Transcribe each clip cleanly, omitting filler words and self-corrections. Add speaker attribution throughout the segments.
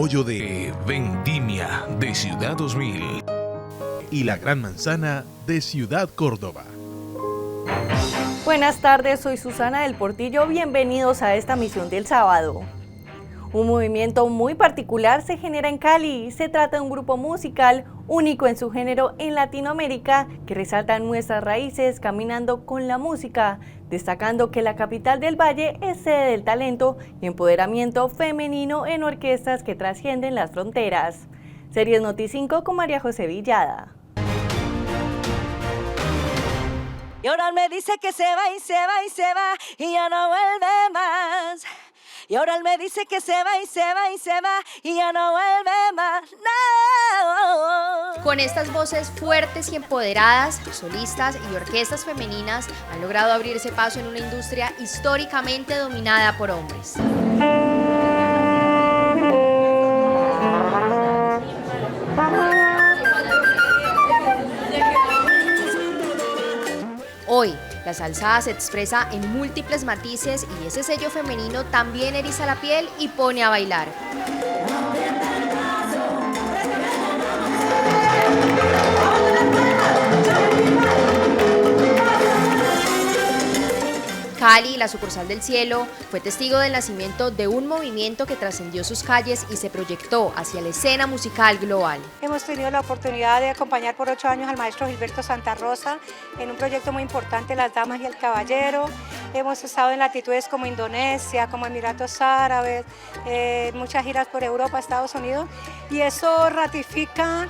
Speaker 1: apoyo de Vendimia de Ciudad 2000 y La Gran Manzana de Ciudad Córdoba.
Speaker 2: Buenas tardes, soy Susana del Portillo, bienvenidos a esta misión del sábado. Un movimiento muy particular se genera en Cali. Se trata de un grupo musical único en su género en Latinoamérica que resalta nuestras raíces caminando con la música, destacando que la capital del Valle es sede del talento y empoderamiento femenino en orquestas que trascienden las fronteras. Series Noti 5 con María José Villada.
Speaker 3: Y ahora me dice que se va y se va y se va y ya no vuelve más. Y ahora él me dice que se va y se va y se va y ya no vuelve más, no.
Speaker 4: Con estas voces fuertes y empoderadas, solistas y orquestas femeninas han logrado abrirse paso en una industria históricamente dominada por hombres. Hoy, la salsa se expresa en múltiples matices y ese sello femenino también eriza la piel y pone a bailar. Cali, la sucursal del cielo, fue testigo del nacimiento de un movimiento que trascendió sus calles y se proyectó hacia la escena musical global.
Speaker 5: Hemos tenido la oportunidad de acompañar por 8 años al maestro Gilberto Santa Rosa en un proyecto muy importante, Las Damas y el Caballero. Hemos estado en latitudes como Indonesia, como Emiratos Árabes, muchas giras por Europa, Estados Unidos, y eso ratifica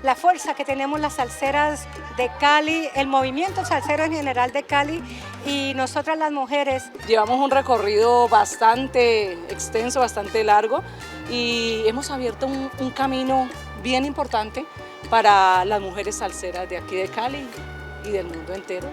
Speaker 5: la fuerza que tenemos las salseras de Cali, el movimiento salsero en general de Cali y nosotras las mujeres.
Speaker 6: Llevamos un recorrido bastante extenso, bastante largo y hemos abierto un camino bien importante para las mujeres salseras de aquí de Cali y del mundo entero.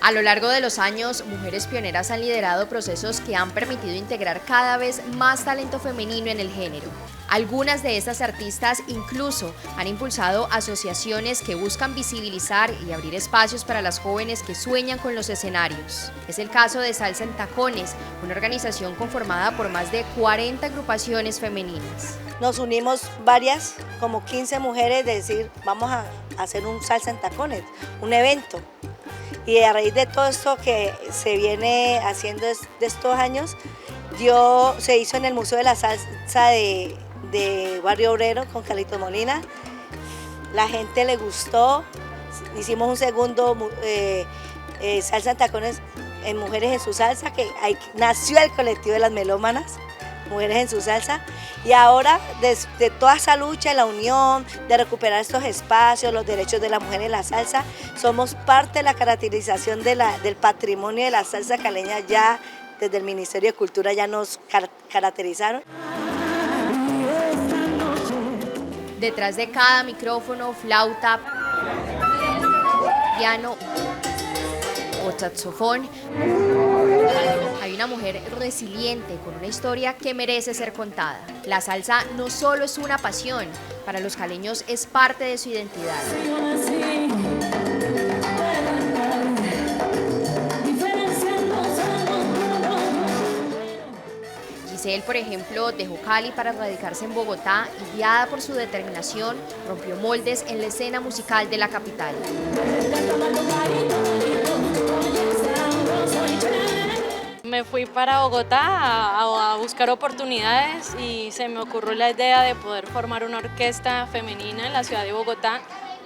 Speaker 4: A lo largo de los años, mujeres pioneras han liderado procesos que han permitido integrar cada vez más talento femenino en el género. Algunas de estas artistas incluso han impulsado asociaciones que buscan visibilizar y abrir espacios para las jóvenes que sueñan con los escenarios. Es el caso de Salsa en Tacones, una organización conformada por más de 40 agrupaciones femeninas.
Speaker 3: Nos unimos varias, como 15 mujeres, de decir, vamos a hacer un Salsa en Tacones, un evento. Y a raíz de todo esto que se viene haciendo de estos años, se hizo en el Museo de la Salsa de Barrio Obrero con Carlitos Molina. La gente le gustó, hicimos un segundo Salsa en Tacones en Mujeres en su Salsa, que ahí nació el colectivo de las melómanas, Mujeres en su Salsa, y ahora de toda esa lucha, la unión, de recuperar estos espacios, los derechos de la mujer en la salsa, somos parte de la caracterización del patrimonio de la salsa caleña. Ya desde el Ministerio de Cultura ya nos caracterizaron.
Speaker 4: Detrás de cada micrófono, flauta, piano o saxofón, hay una mujer resiliente con una historia que merece ser contada. La salsa no solo es una pasión, para los caleños es parte de su identidad. Giselle, por ejemplo, dejó Cali para radicarse en Bogotá y, guiada por su determinación, rompió moldes en la escena musical de la capital.
Speaker 7: Me fui para Bogotá a buscar oportunidades y se me ocurrió la idea de poder formar una orquesta femenina en la ciudad de Bogotá.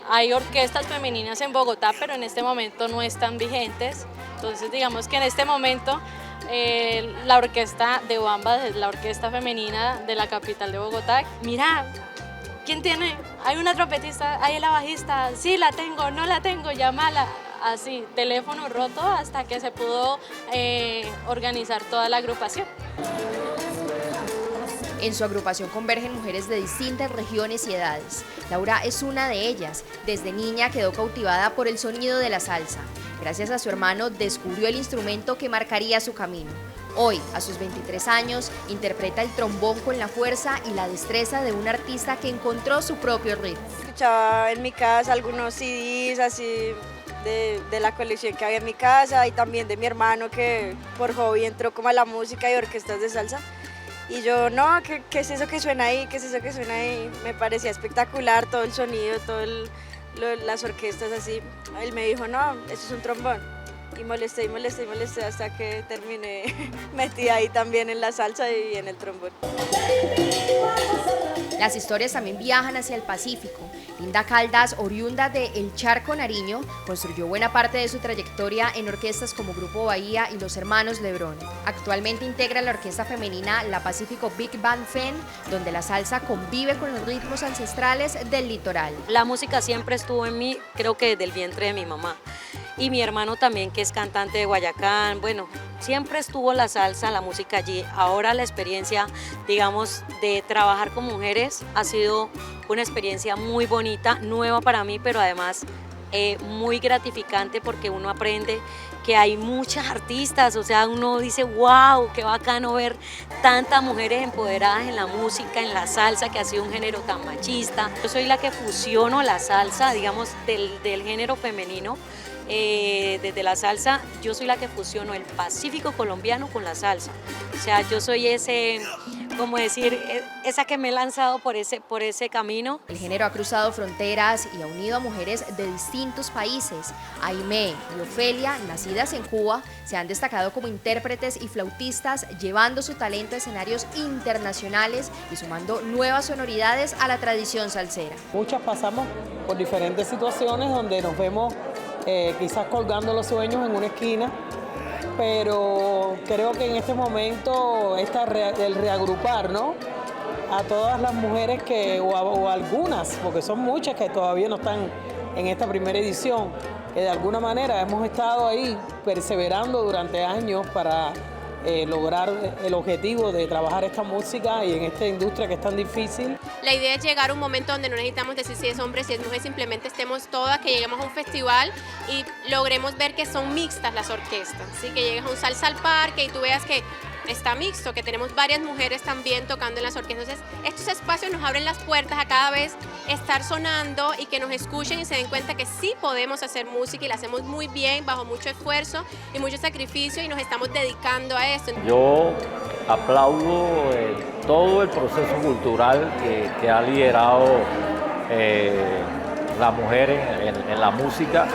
Speaker 7: Hay orquestas femeninas en Bogotá, pero en este momento no están vigentes. Entonces, digamos que en este momento la orquesta de Bamba, la orquesta femenina de la capital de Bogotá, mira, ¿quién tiene? Hay una trompetista, hay la bajista, sí la tengo, no la tengo, llámala. Así, teléfono roto hasta que se pudo organizar toda la agrupación.
Speaker 4: En su agrupación convergen mujeres de distintas regiones y edades. Laura es una de ellas. Desde niña quedó cautivada por el sonido de la salsa. Gracias a su hermano descubrió el instrumento que marcaría su camino. Hoy, a sus 23 años, interpreta el trombón con la fuerza y la destreza de un artista que encontró su propio ritmo.
Speaker 8: Escuchaba en mi casa algunos CDs así de la colección que había en mi casa y también de mi hermano que por hobby entró como a la música y orquestas de salsa. Y yo, no, ¿qué es eso que suena ahí? ¿Qué es eso que suena ahí? Me parecía espectacular todo el sonido, las orquestas así. Él me dijo, no, eso es un trombón. Y molesté hasta que terminé metida ahí también en la salsa y en el trombón.
Speaker 4: Las historias también viajan hacia el Pacífico. Linda Caldas, oriunda de El Charco, Nariño, construyó buena parte de su trayectoria en orquestas como Grupo Bahía y Los Hermanos Lebrón. Actualmente integra la orquesta femenina La Pacífico Big Band Fen, donde la salsa convive con los ritmos ancestrales del litoral.
Speaker 9: La música siempre estuvo en mí, creo que desde el vientre de mi mamá. Y mi hermano también, que es cantante de Guayacán, bueno, siempre estuvo la salsa, la música allí. Ahora la experiencia, digamos, de trabajar con mujeres ha sido una experiencia muy bonita, nueva para mí, pero además muy gratificante porque uno aprende que hay muchas artistas, o sea, uno dice, wow, qué bacano ver tantas mujeres empoderadas en la música, en la salsa, que ha sido un género tan machista. Yo soy la que fusiono la salsa, digamos, del género femenino. Desde la salsa, yo soy la que fusiono el Pacífico colombiano con la salsa. O sea, yo soy esa que me he lanzado por ese camino.
Speaker 4: El género ha cruzado fronteras y ha unido a mujeres de distintos países. Aimee y Ofelia, nacidas en Cuba, se han destacado como intérpretes y flautistas, llevando su talento a escenarios internacionales y sumando nuevas sonoridades a la tradición salsera.
Speaker 10: Muchas pasamos por diferentes situaciones donde nos vemos quizás colgando los sueños en una esquina, pero creo que en este momento el reagrupar, ¿no?, a todas las mujeres o algunas, porque son muchas que todavía no están en esta primera edición, que de alguna manera hemos estado ahí perseverando durante años para lograr el objetivo de trabajar esta música y en esta industria que es tan difícil.
Speaker 11: La idea es llegar a un momento donde no necesitamos decir si es hombre, si es mujer, simplemente estemos todas, que lleguemos a un festival y logremos ver que son mixtas las orquestas, ¿sí? Que llegues a un salsa al parque y tú veas que está mixto, que tenemos varias mujeres también tocando en las orquestas. Entonces, estos espacios nos abren las puertas a cada vez estar sonando y que nos escuchen y se den cuenta que sí podemos hacer música y la hacemos muy bien, bajo mucho esfuerzo y mucho sacrificio y nos estamos dedicando a esto.
Speaker 12: Yo aplaudo todo el proceso cultural que ha liderado la mujer en la música.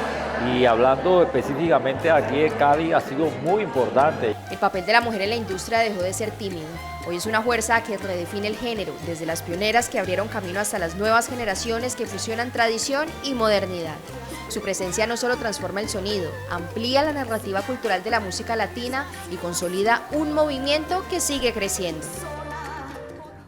Speaker 12: Y hablando específicamente aquí de Cali, ha sido muy importante.
Speaker 4: El papel de la mujer en la industria dejó de ser tímido. Hoy es una fuerza que redefine el género, desde las pioneras que abrieron camino hasta las nuevas generaciones que fusionan tradición y modernidad. Su presencia no solo transforma el sonido, amplía la narrativa cultural de la música latina y consolida un movimiento que sigue creciendo.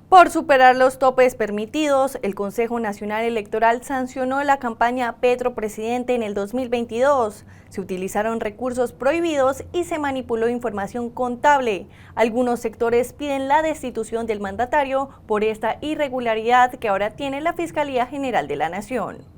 Speaker 2: Por superar los topes permitidos, el Consejo Nacional Electoral sancionó la campaña Petro Presidente en el 2022. Se utilizaron recursos prohibidos y se manipuló información contable. Algunos sectores piden la destitución del mandatario por esta irregularidad que ahora tiene la Fiscalía General de la Nación.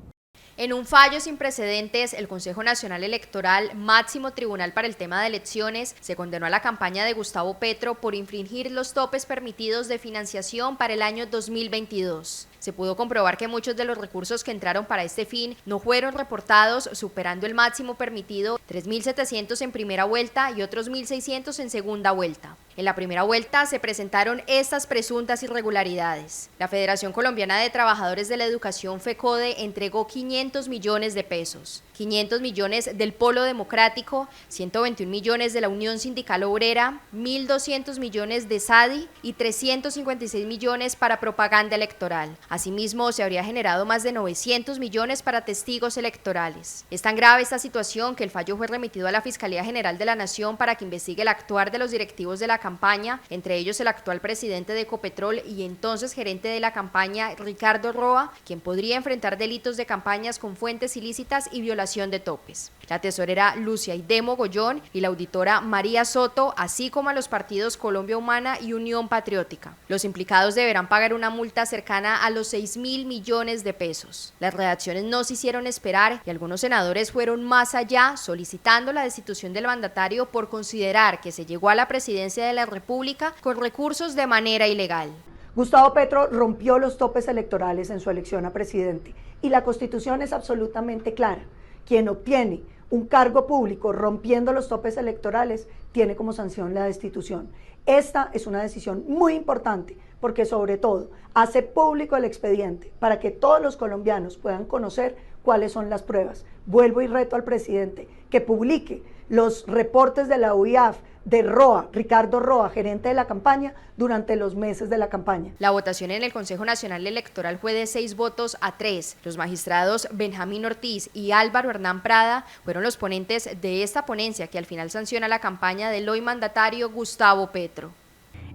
Speaker 4: En un fallo sin precedentes, el Consejo Nacional Electoral, máximo tribunal para el tema de elecciones, se condenó a la campaña de Gustavo Petro por infringir los topes permitidos de financiación para el año 2022. Se pudo comprobar que muchos de los recursos que entraron para este fin no fueron reportados, superando el máximo permitido, 3.700 en primera vuelta y otros 1.600 en segunda vuelta. En la primera vuelta se presentaron estas presuntas irregularidades. La Federación Colombiana de Trabajadores de la Educación, FECODE, entregó 500 millones de pesos, 500 millones del Polo Democrático, 121 millones de la Unión Sindical Obrera, 1.200 millones de SADI y 356 millones para propaganda electoral. Asimismo, se habría generado más de 900 millones para testigos electorales. Es tan grave esta situación que el fallo fue remitido a la Fiscalía General de la Nación para que investigue el actuar de los directivos de la campaña, entre ellos el actual presidente de Ecopetrol y entonces gerente de la campaña, Ricardo Roa, quien podría enfrentar delitos de campañas con fuentes ilícitas y violación de topes. La tesorera Lucia Idemo Gollón y la auditora María Soto, así como a los partidos Colombia Humana y Unión Patriótica. Los implicados deberán pagar una multa cercana a los 6.000 millones de pesos. Las reacciones no se hicieron esperar y algunos senadores fueron más allá, solicitando la destitución del mandatario por considerar que se llegó a la presidencia de la República con recursos de manera ilegal.
Speaker 13: Gustavo Petro rompió los topes electorales en su elección a presidente y la Constitución es absolutamente clara. Quien obtiene un cargo público rompiendo los topes electorales, tiene como sanción la destitución. Esta es una decisión muy importante porque sobre todo hace público el expediente para que todos los colombianos puedan conocer cuáles son las pruebas. Vuelvo y reto al presidente que publique los reportes de la UIAF, de Roa, Ricardo Roa, gerente de la campaña, durante los meses de la campaña.
Speaker 4: La votación en el Consejo Nacional Electoral fue de 6 votos a 3. Los magistrados Benjamín Ortiz y Álvaro Hernán Prada fueron los ponentes de esta ponencia que al final sanciona la campaña del hoy mandatario Gustavo Petro.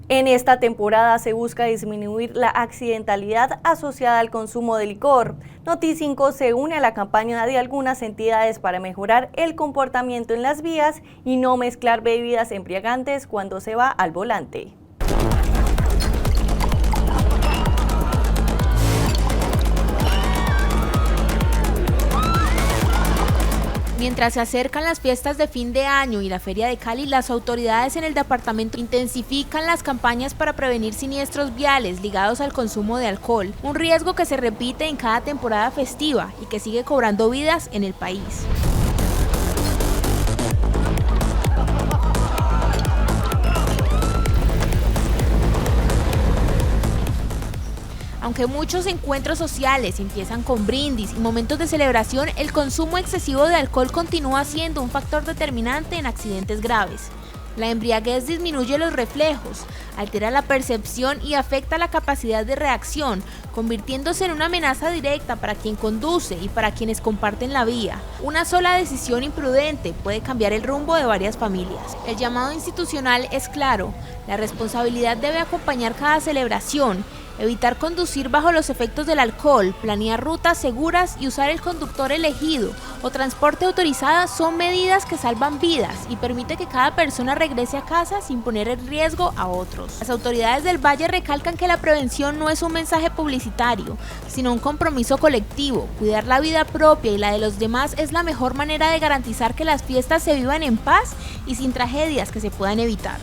Speaker 2: En esta temporada se busca disminuir la accidentalidad asociada al consumo de licor. Noti5 se une a la campaña de algunas entidades para mejorar el comportamiento en las vías y no mezclar bebidas embriagantes cuando se va al volante.
Speaker 14: Mientras se acercan las fiestas de fin de año y la Feria de Cali, las autoridades en el departamento intensifican las campañas para prevenir siniestros viales ligados al consumo de alcohol, un riesgo que se repite en cada temporada festiva y que sigue cobrando vidas en el país. Aunque muchos encuentros sociales empiezan con brindis y momentos de celebración, el consumo excesivo de alcohol continúa siendo un factor determinante en accidentes graves. La embriaguez disminuye los reflejos, altera la percepción y afecta la capacidad de reacción, convirtiéndose en una amenaza directa para quien conduce y para quienes comparten la vía. Una sola decisión imprudente puede cambiar el rumbo de varias familias. El llamado institucional es claro: la responsabilidad debe acompañar cada celebración. Evitar conducir bajo los efectos del alcohol, planear rutas seguras y usar el conductor elegido o transporte autorizado son medidas que salvan vidas y permite que cada persona regrese a casa sin poner en riesgo a otros. Las autoridades del Valle recalcan que la prevención no es un mensaje publicitario, sino un compromiso colectivo. Cuidar la vida propia y la de los demás es la mejor manera de garantizar que las fiestas se vivan en paz y sin tragedias que se puedan evitar.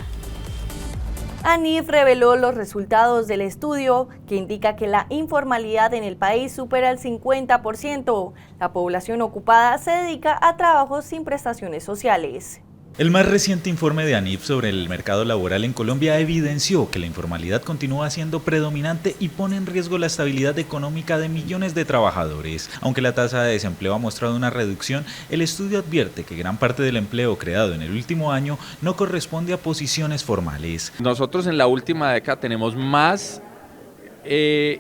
Speaker 2: ANIF reveló los resultados del estudio que indica que la informalidad en el país supera el 50%. La población ocupada se dedica a trabajos sin prestaciones sociales.
Speaker 15: El más reciente informe de ANIF sobre el mercado laboral en Colombia evidenció que la informalidad continúa siendo predominante y pone en riesgo la estabilidad económica de millones de trabajadores. Aunque la tasa de desempleo ha mostrado una reducción, el estudio advierte que gran parte del empleo creado en el último año no corresponde a posiciones formales.
Speaker 16: Nosotros en la última década tenemos más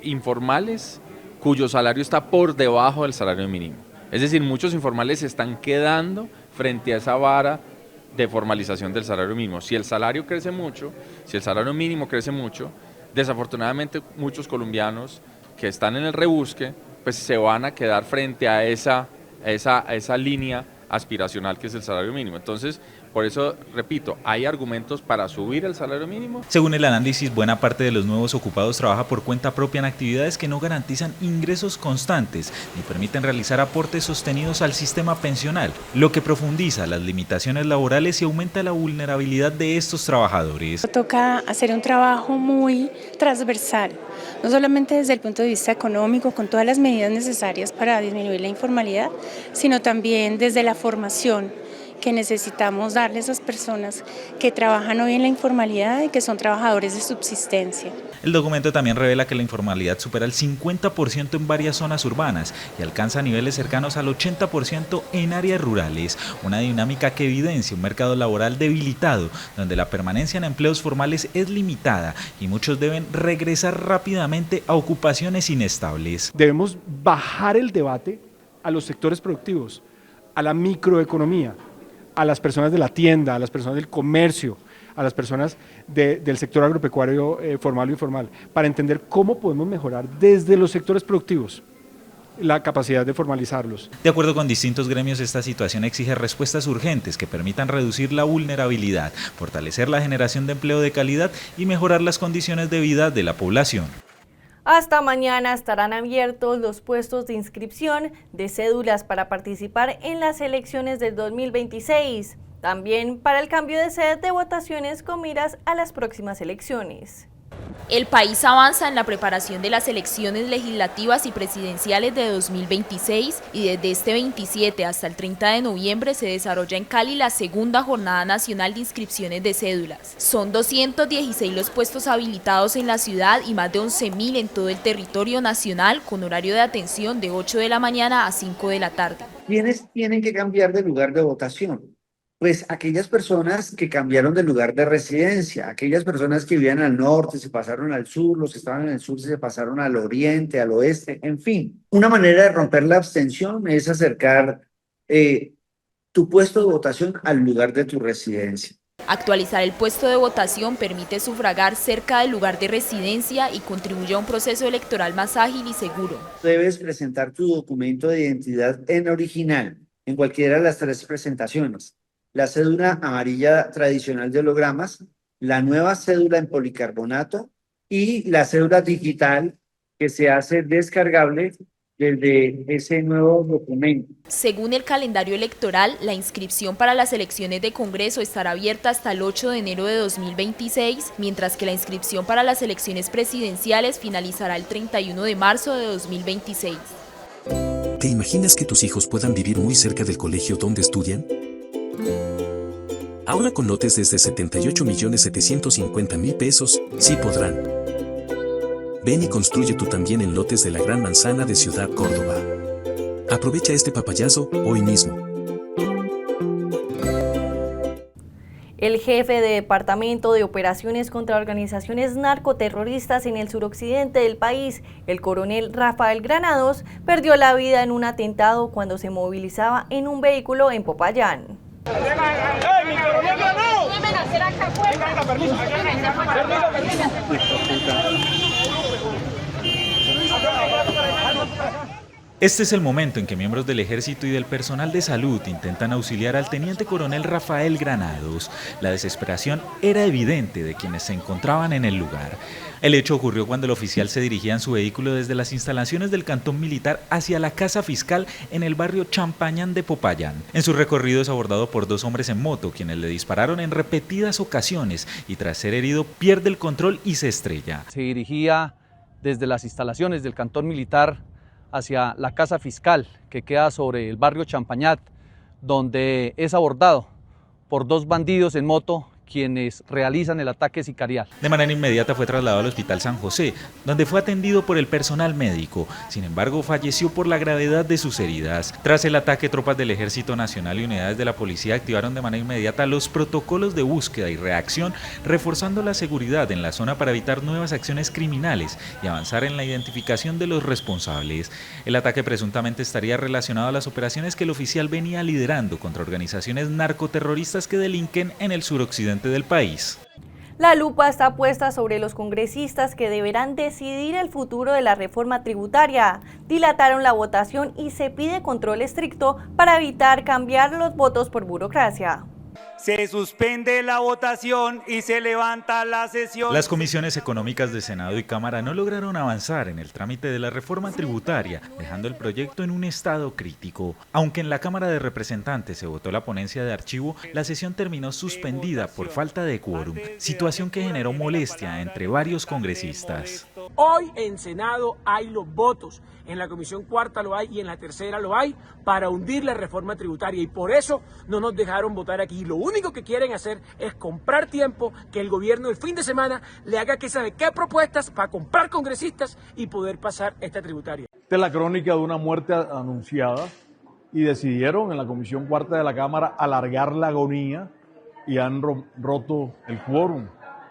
Speaker 16: informales cuyo salario está por debajo del salario mínimo. Es decir, muchos informales se están quedando frente a esa vara de formalización del salario mínimo. Si el salario crece mucho, si el salario mínimo crece mucho, desafortunadamente muchos colombianos que están en el rebusque, pues se van a quedar frente a esa línea aspiracional que es el salario mínimo. Entonces, por eso, repito, hay argumentos para subir el salario mínimo.
Speaker 15: Según el análisis, buena parte de los nuevos ocupados trabaja por cuenta propia en actividades que no garantizan ingresos constantes ni permiten realizar aportes sostenidos al sistema pensional, lo que profundiza las limitaciones laborales y aumenta la vulnerabilidad de estos trabajadores.
Speaker 17: Toca hacer un trabajo muy transversal, no solamente desde el punto de vista económico, con todas las medidas necesarias para disminuir la informalidad, sino también desde la formación que necesitamos darle a esas personas que trabajan hoy en la informalidad y que son trabajadores de subsistencia.
Speaker 15: El documento también revela que la informalidad supera el 50% en varias zonas urbanas y alcanza niveles cercanos al 80% en áreas rurales, una dinámica que evidencia un mercado laboral debilitado, donde la permanencia en empleos formales es limitada y muchos deben regresar rápidamente a ocupaciones inestables.
Speaker 18: Debemos bajar el debate a los sectores productivos, a la microeconomía, a las personas de la tienda, a las personas del comercio, a las personas del sector agropecuario formal o informal, para entender cómo podemos mejorar desde los sectores productivos la capacidad de formalizarlos.
Speaker 15: De acuerdo con distintos gremios, esta situación exige respuestas urgentes que permitan reducir la vulnerabilidad, fortalecer la generación de empleo de calidad y mejorar las condiciones de vida de la población.
Speaker 2: Hasta mañana estarán abiertos los puestos de inscripción de cédulas para participar en las elecciones del 2026, también para el cambio de sede de votaciones con miras a las próximas elecciones.
Speaker 14: El país avanza en la preparación de las elecciones legislativas y presidenciales de 2026 y desde este 27 hasta el 30 de noviembre se desarrolla en Cali la segunda jornada nacional de inscripciones de cédulas. Son 216 los puestos habilitados en la ciudad y más de 11.000 en todo el territorio nacional, con horario de atención de 8 de la mañana a 5 de la tarde.
Speaker 19: ¿Quiénes tienen que cambiar de lugar de votación? Pues aquellas personas que cambiaron de lugar de residencia, aquellas personas que vivían al norte, se pasaron al sur, los que estaban en el sur se pasaron al oriente, al oeste, en fin. Una manera de romper la abstención es acercar tu puesto de votación al lugar de tu residencia.
Speaker 14: Actualizar el puesto de votación permite sufragar cerca del lugar de residencia y contribuye a un proceso electoral más ágil y seguro.
Speaker 19: Debes presentar tu documento de identidad en original, en cualquiera de las 3 presentaciones. La cédula amarilla tradicional de hologramas, la nueva cédula en policarbonato y la cédula digital que se hace descargable desde ese nuevo documento.
Speaker 14: Según el calendario electoral, la inscripción para las elecciones de Congreso estará abierta hasta el 8 de enero de 2026, mientras que la inscripción para las elecciones presidenciales finalizará el 31 de marzo de 2026.
Speaker 20: ¿Te imaginas que tus hijos puedan vivir muy cerca del colegio donde estudian? Ahora con lotes desde 78.750.000 pesos, sí podrán. Ven y construye tú también en lotes de la Gran Manzana de Ciudad Córdoba. Aprovecha este papayazo hoy mismo.
Speaker 2: El jefe de Departamento de Operaciones contra Organizaciones Narcoterroristas en el suroccidente del país, el coronel Rafael Granados, perdió la vida en un atentado cuando se movilizaba en un vehículo en Popayán.
Speaker 15: Este es el momento en que miembros del ejército y del personal de salud intentan auxiliar al teniente coronel Rafael Granados. La desesperación era evidente de quienes se encontraban en el lugar. El hecho ocurrió cuando el oficial se dirigía en su vehículo desde las instalaciones del cantón militar hacia la casa fiscal en el barrio Champañán de Popayán. En su recorrido es abordado por 2 hombres en moto, quienes le dispararon en repetidas ocasiones y tras ser herido pierde el control y se estrella.
Speaker 21: Se dirigía desde las instalaciones del cantón militar hacia la casa fiscal que queda sobre el barrio Champañat, donde es abordado por 2 bandidos en moto quienes realizan el ataque sicarial.
Speaker 15: De manera inmediata fue trasladado al Hospital San José, donde fue atendido por el personal médico. Sin embargo, falleció por la gravedad de sus heridas. Tras el ataque, tropas del Ejército Nacional y unidades de la policía activaron de manera inmediata los protocolos de búsqueda y reacción, reforzando la seguridad en la zona para evitar nuevas acciones criminales y avanzar en la identificación de los responsables. El ataque presuntamente estaría relacionado a las operaciones que el oficial venía liderando contra organizaciones narcoterroristas que delinquen en el suroccidente del país.
Speaker 2: La lupa está puesta sobre los congresistas que deberán decidir el futuro de la reforma tributaria. Dilataron la votación y se pide control estricto para evitar cambiar los votos por burocracia.
Speaker 22: Se suspende la votación y se levanta la sesión.
Speaker 15: Las comisiones económicas de Senado y Cámara no lograron avanzar en el trámite de la reforma tributaria, dejando el proyecto en un estado crítico. Aunque en la Cámara de Representantes se votó la ponencia de archivo, la sesión terminó suspendida por falta de quórum, situación que generó molestia entre varios congresistas.
Speaker 23: Hoy en Senado hay los votos, en la Comisión Cuarta lo hay y en la Tercera lo hay para hundir la reforma tributaria y por eso no nos dejaron votar aquí. Lo único que quieren hacer es comprar tiempo, que el gobierno el fin de semana le haga que sabe qué propuestas para comprar congresistas y poder pasar esta tributaria.
Speaker 24: Esta es la crónica de una muerte anunciada y decidieron en la Comisión Cuarta de la Cámara alargar la agonía y han roto el quórum,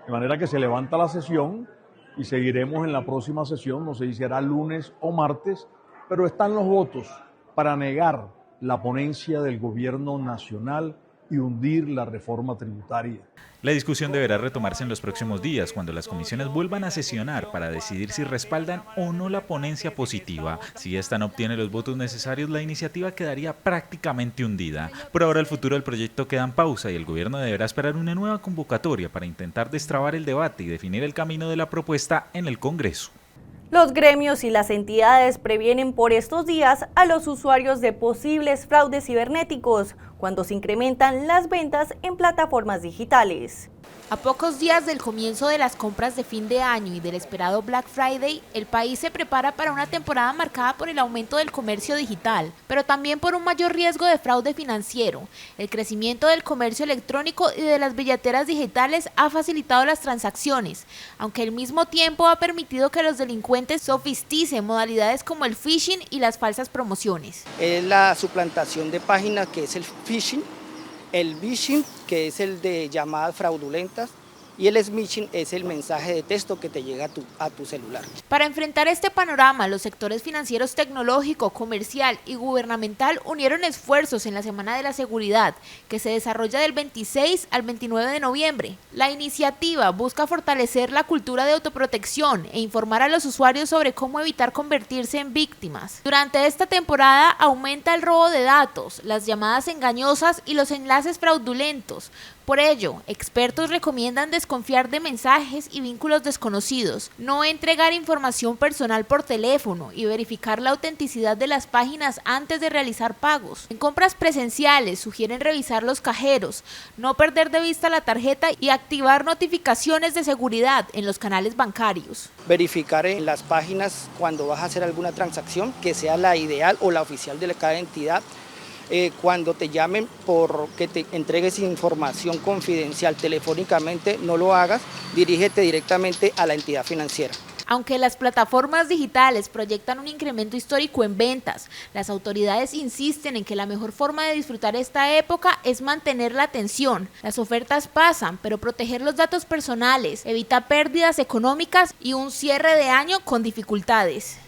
Speaker 24: de manera que se levanta la sesión y seguiremos en la próxima sesión, no sé si será lunes o martes, pero están los votos para negar la ponencia del gobierno nacional y hundir la reforma tributaria.
Speaker 15: La discusión deberá retomarse en los próximos días, cuando las comisiones vuelvan a sesionar para decidir si respaldan o no la ponencia positiva. Si esta no obtiene los votos necesarios, la iniciativa quedaría prácticamente hundida. Por ahora el futuro del proyecto queda en pausa y el gobierno deberá esperar una nueva convocatoria para intentar destrabar el debate y definir el camino de la propuesta en el Congreso.
Speaker 2: Los gremios y las entidades previenen por estos días a los usuarios de posibles fraudes cibernéticos cuando se incrementan las ventas en plataformas digitales.
Speaker 14: A pocos días del comienzo de las compras de fin de año y del esperado Black Friday, el país se prepara para una temporada marcada por el aumento del comercio digital, pero también por un mayor riesgo de fraude financiero. El crecimiento del comercio electrónico y de las billeteras digitales ha facilitado las transacciones, aunque al mismo tiempo ha permitido que los delincuentes sofisticen modalidades como el phishing y las falsas promociones.
Speaker 1: Es la suplantación de páginas, que es el phishing, el vishing, que es el de llamadas fraudulentas, y el smishing es el mensaje de texto que te llega a tu celular.
Speaker 14: Para enfrentar este panorama, los sectores financieros tecnológico, comercial y gubernamental unieron esfuerzos en la Semana de la Seguridad, que se desarrolla del 26 al 29 de noviembre. La iniciativa busca fortalecer la cultura de autoprotección e informar a los usuarios sobre cómo evitar convertirse en víctimas. Durante esta temporada aumenta el robo de datos, las llamadas engañosas y los enlaces fraudulentos. Por ello, expertos recomiendan desconfiar de mensajes y vínculos desconocidos, no entregar información personal por teléfono y verificar la autenticidad de las páginas antes de realizar pagos. En compras presenciales sugieren revisar los cajeros, no perder de vista la tarjeta y activar notificaciones de seguridad en los canales bancarios.
Speaker 1: Verificar en las páginas cuando vas a hacer alguna transacción, que sea la ideal o la oficial de cada entidad. Cuando te llamen por que te entregues información confidencial telefónicamente, no lo hagas, dirígete directamente a la entidad financiera.
Speaker 14: Aunque las plataformas digitales proyectan un incremento histórico en ventas, las autoridades insisten en que la mejor forma de disfrutar esta época es mantener la atención. Las ofertas pasan, pero proteger los datos personales evita pérdidas económicas y un cierre de año con dificultades.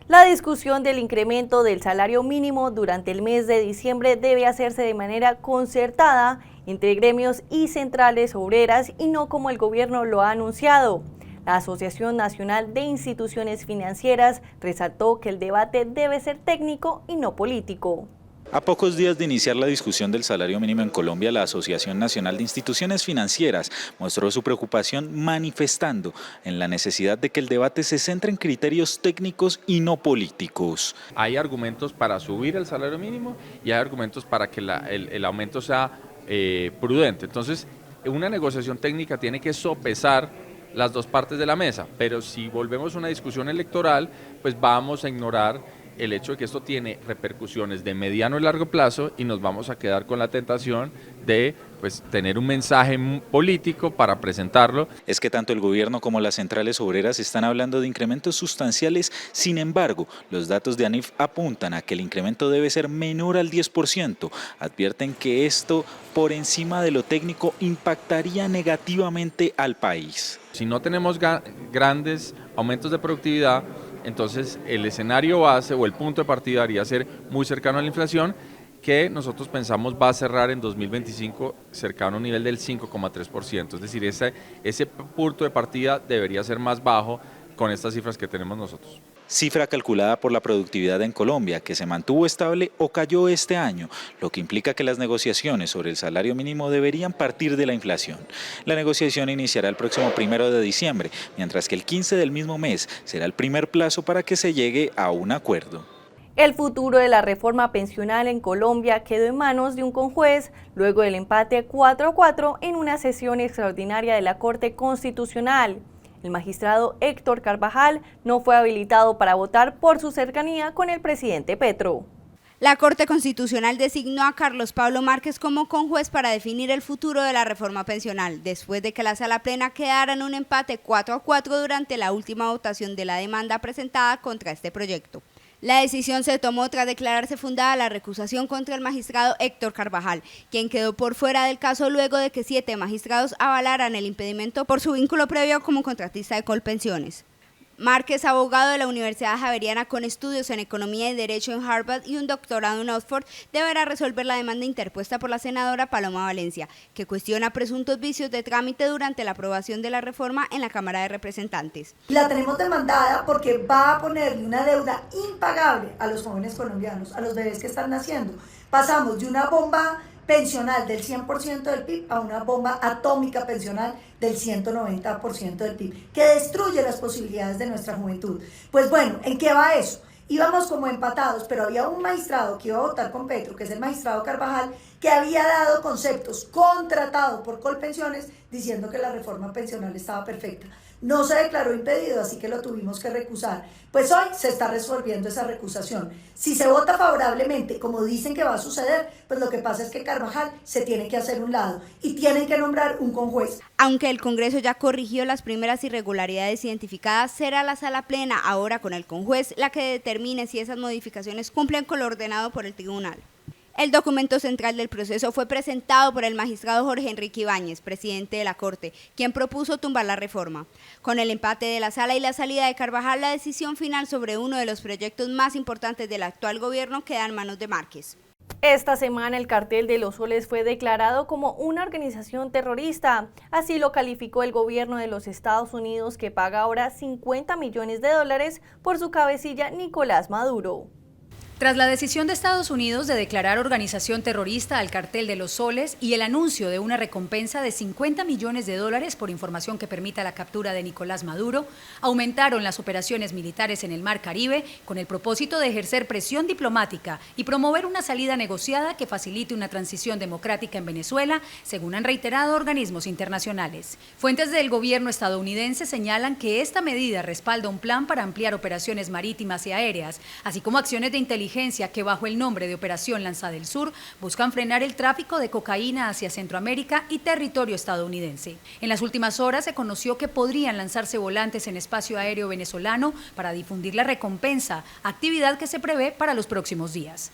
Speaker 2: La discusión del incremento del salario mínimo durante el mes de diciembre debe hacerse de manera concertada entre gremios y centrales obreras y no como el gobierno lo ha anunciado. La Asociación Nacional de Instituciones Financieras resaltó que el debate debe ser técnico y no político.
Speaker 15: A pocos días de iniciar la discusión del salario mínimo en Colombia, la Asociación Nacional de Instituciones Financieras mostró su preocupación manifestando en la necesidad de que el debate se centre en criterios técnicos y no políticos.
Speaker 16: Hay argumentos para subir el salario mínimo y hay argumentos para que el aumento sea prudente. Entonces, una negociación técnica tiene que sopesar las dos partes de la mesa, pero si volvemos a una discusión electoral, pues vamos a ignorar el hecho de que esto tiene repercusiones de mediano y largo plazo y nos vamos a quedar con la tentación de tener un mensaje político para presentarlo.
Speaker 15: Es que tanto el gobierno como las centrales obreras están hablando de incrementos sustanciales, sin embargo, los datos de ANIF apuntan a que el incremento debe ser menor al 10%. Advierten que esto, por encima de lo técnico, impactaría negativamente al país.
Speaker 16: Si no tenemos grandes aumentos de productividad, entonces el escenario base o el punto de partida debería ser muy cercano a la inflación, que nosotros pensamos va a cerrar en 2025 cercano a un nivel del 5,3%. Es decir, ese punto de partida debería ser más bajo con estas cifras que tenemos nosotros.
Speaker 15: Cifra calculada por la productividad en Colombia, que se mantuvo estable o cayó este año, lo que implica que las negociaciones sobre el salario mínimo deberían partir de la inflación. La negociación iniciará el próximo 1 de diciembre, mientras que el 15 del mismo mes será el primer plazo para que se llegue a un acuerdo.
Speaker 2: El futuro de la reforma pensional en Colombia quedó en manos de un conjuez luego del empate 4-4 en una sesión extraordinaria de la Corte Constitucional. El magistrado Héctor Carvajal no fue habilitado para votar por su cercanía con el presidente Petro.
Speaker 3: La Corte Constitucional designó a Carlos Pablo Márquez como conjuez para definir el futuro de la reforma pensional, después de que la Sala Plena quedara en un empate 4-4 durante la última votación de la demanda presentada contra este proyecto. La decisión se tomó tras declararse fundada la recusación contra el magistrado Héctor Carvajal, quien quedó por fuera del caso luego de que 7 magistrados avalaran el impedimento por su vínculo previo como contratista de Colpensiones. Márquez, abogado de la Universidad Javeriana con estudios en Economía y Derecho en Harvard y un doctorado en Oxford, deberá resolver la demanda interpuesta por la senadora Paloma Valencia, que cuestiona presuntos vicios de trámite durante la aprobación de la reforma en la Cámara de Representantes.
Speaker 13: La tenemos demandada porque va a ponerle una deuda impagable a los jóvenes colombianos, a los bebés que están naciendo. Pasamos de una bomba pensional del 100% del PIB a una bomba atómica pensional del 190% del PIB, que destruye las posibilidades de nuestra juventud. Pues bueno, ¿en qué va eso? Íbamos como empatados, pero había un magistrado que iba a votar con Petro, que es el magistrado Carvajal, que había dado conceptos, contratado por Colpensiones, diciendo que la reforma pensional estaba perfecta. No se declaró impedido, así que lo tuvimos que recusar. Pues hoy se está resolviendo esa recusación. Si se vota favorablemente, como dicen que va a suceder, pues lo que pasa es que Carvajal se tiene que hacer un lado y tienen que nombrar un conjuez.
Speaker 3: Aunque el Congreso ya corrigió las primeras irregularidades identificadas, será la Sala Plena, ahora con el conjuez, la que determine si esas modificaciones cumplen con lo ordenado por el tribunal. El documento central del proceso fue presentado por el magistrado Jorge Enrique Ibáñez, presidente de la Corte, quien propuso tumbar la reforma. Con el empate de la Sala y la salida de Carvajal, la decisión final sobre uno de los proyectos más importantes del actual gobierno queda en manos de Márquez.
Speaker 2: Esta semana el Cartel de los Soles fue declarado como una organización terrorista. Así lo calificó el gobierno de los Estados Unidos, que paga ahora $50 millones por su cabecilla Nicolás Maduro.
Speaker 5: Tras la decisión de Estados Unidos de declarar organización terrorista al Cartel de los Soles y el anuncio de una recompensa de $50 millones por información que permita la captura de Nicolás Maduro, aumentaron las operaciones militares en el Mar Caribe con el propósito de ejercer presión diplomática y promover una salida negociada que facilite una transición democrática en Venezuela, según han reiterado organismos internacionales. Fuentes del gobierno estadounidense señalan que esta medida respalda un plan para ampliar operaciones marítimas y aéreas, así como acciones de inteligencia que bajo el nombre de Operación Lanza del Sur buscan frenar el tráfico de cocaína hacia Centroamérica y territorio estadounidense. En las últimas horas se conoció que podrían lanzarse volantes en espacio aéreo venezolano para difundir la recompensa, actividad que se prevé para los próximos días.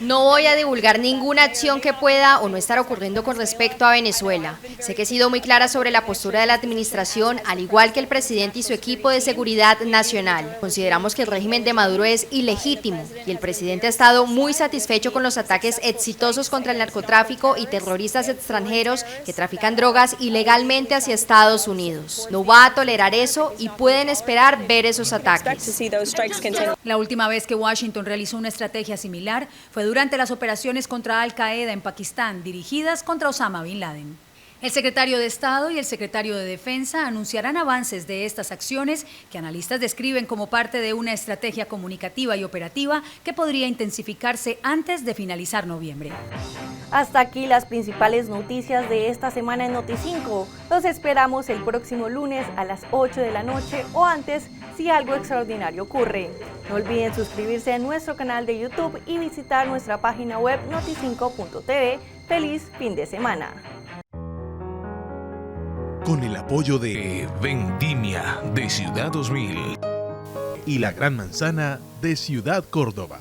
Speaker 4: No voy a divulgar ninguna acción que pueda o no estar ocurriendo con respecto a Venezuela. Sé que he sido muy clara sobre la postura de la administración, al igual que el presidente y su equipo de seguridad nacional. Consideramos que el régimen de Maduro es ilegítimo y el presidente ha estado muy satisfecho con los ataques exitosos contra el narcotráfico y terroristas extranjeros que trafican drogas ilegalmente hacia Estados Unidos. No va a tolerar eso y pueden esperar ver esos ataques.
Speaker 5: La última vez que Washington realizó una estrategia similar fue durante las operaciones contra Al Qaeda en Pakistán, dirigidas contra Osama Bin Laden. El secretario de Estado y el secretario de Defensa anunciarán avances de estas acciones que analistas describen como parte de una estrategia comunicativa y operativa que podría intensificarse antes de finalizar noviembre.
Speaker 2: Hasta aquí las principales noticias de esta semana en Noti5. Los esperamos el próximo lunes a las 8 de la noche o antes si algo extraordinario ocurre. No olviden suscribirse a nuestro canal de YouTube y visitar nuestra página web noti5.tv. ¡Feliz fin de semana!
Speaker 6: Con el apoyo de Vendimia de Ciudad 2000 y La Gran Manzana de Ciudad Córdoba.